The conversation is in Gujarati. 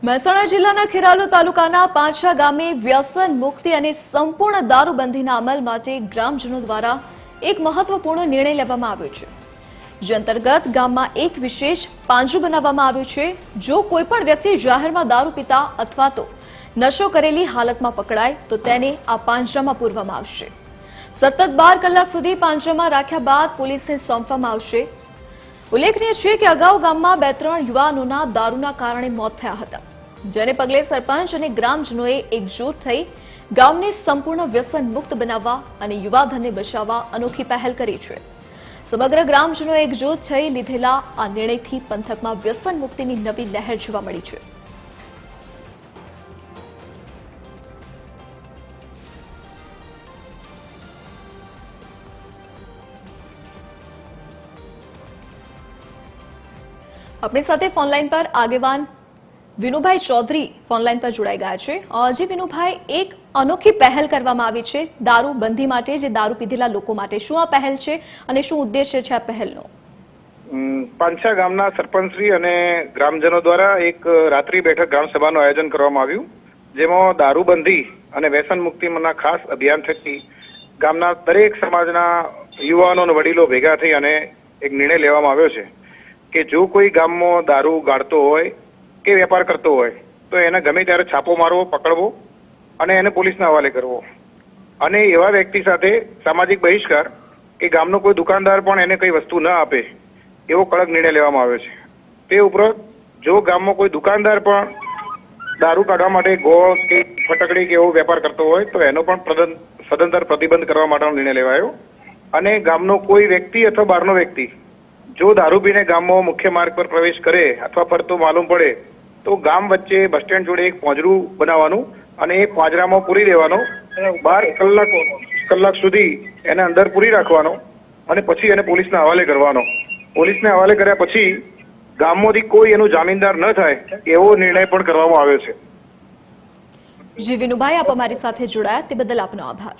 મહેસાણા જિલ્લાના ખેરાલુ તાલુકાના પાંચા ગામે વ્યસન મુક્તિ અને સંપૂર્ણ દારૂબંધીના અમલ માટે ગ્રામજનો દ્વારા એક મહત્વપૂર્ણ નિર્ણય લેવામાં આવ્યો છે, જે અંતર્ગત ગામમાં એક વિશેષ પાંજરું બનાવવામાં આવ્યું છે। જો કોઈ પણ વ્યક્તિ જાહેરમાં દારૂ પીતા અથવા તો નશો કરેલી હાલતમાં પકડાય તો તેને આ પાંજરામાં પૂરવામાં આવશે। સતત 12 કલાક સુધી પાંજરામાં રાખ્યા બાદ પોલીસને સોંપવામાં આવશે। ઉલ્લેખનીય છે કે અગાઉ ગામમાં 2-3 યુવાનોના દારૂના કારણે મોત થયા હતા, જેને પગલે સરપંચ અને ગ્રામજનોએ એકજૂટ થઈ ગામને સંપૂર્ણ વ્યસન મુક્ત બનાવવા અને યુવાધનને બચાવવા અનોખી પહેલ કરી છે। સમગ્ર ગ્રામજનોએ એકજૂટ થઈ લીધેલા આ નિર્ણયથી પંથકમાં વ્યસન મુક્તિની નવી લહેર જોવા મળી છે। अपनी साथे फोनलाइन पर आगेवान विनुभाई चौधरी फोनलाइन पर जोड़ाई गया है। जी विनुभाई, एक अनोखी पहल करवामां आवी छे दारू बंधी माटे, जे दारू पीधेला लोको माटे। शुं आ पहल छे अने शुं उद्देश्य छे आ पहलनो? પાંચા ગામના સરપંચશ્રી અને ગ્રામજનો દ્વારા એક રાત્રિ બેઠક ગ્રામ સભાનું આયોજન કરવામાં આવ્યું, જેમાં દારૂબંધી અને વ્યસન મુક્તિના ખાસ અભિયાન થકી ગામના દરેક સમાજના યુવાનો અને વડીલો ભેગા થઈ અને એક નિર્ણય લેવામાં આવ્યો છે કે જો કોઈ ગામમાં દારૂ ગાળતો હોય કે વેપાર કરતો હોય તો એને ગમે ત્યારે છાપો મારવો, પકડવો અને એને પોલીસના હવાલે કરવો, અને એવા વ્યક્તિ સાથે સામાજિક બહિષ્કાર કે ગામનો કોઈ દુકાનદાર પણ એને કઈ વસ્તુ ન આપે એવો કડક નિર્ણય લેવામાં આવ્યો છે। તે ઉપરાંત જો ગામમાં કોઈ દુકાનદાર પણ દારૂ કાઢવા માટે ગોળ કે ફટકડી કે એવો વેપાર કરતો હોય તો એનો પણ સદંતર પ્રતિબંધ કરવા માટેનો નિર્ણય લેવાયો। અને ગામનો કોઈ વ્યક્તિ અથવા બહારનો વ્યક્તિ જો દારૂ પીને ગામમાં મુખ્ય માર્ગ પર પ્રવેશ કરે અથવા ફરતો માલુમ પડે તો ગામ વચ્ચે બસ સ્ટેન્ડ જોડે એક પાંજરું બનાવવાનું અને એ પાંજરામાં પૂરી દેવાનો, 12 કલાક સુધી એને અંદર પૂરી રાખવાનો અને પછી એને પોલીસના હવાલે કરવાનો। પોલીસને હવાલે કર્યા પછી ગામમાંથી કોઈ એનો જામીનદાર ન થાય એવો નિર્ણય પણ કરવામાં આવ્યો છે। જી વિનુભાઈ, આપ અમારી સાથે જોડાયા તે બદલ આપનો આભાર।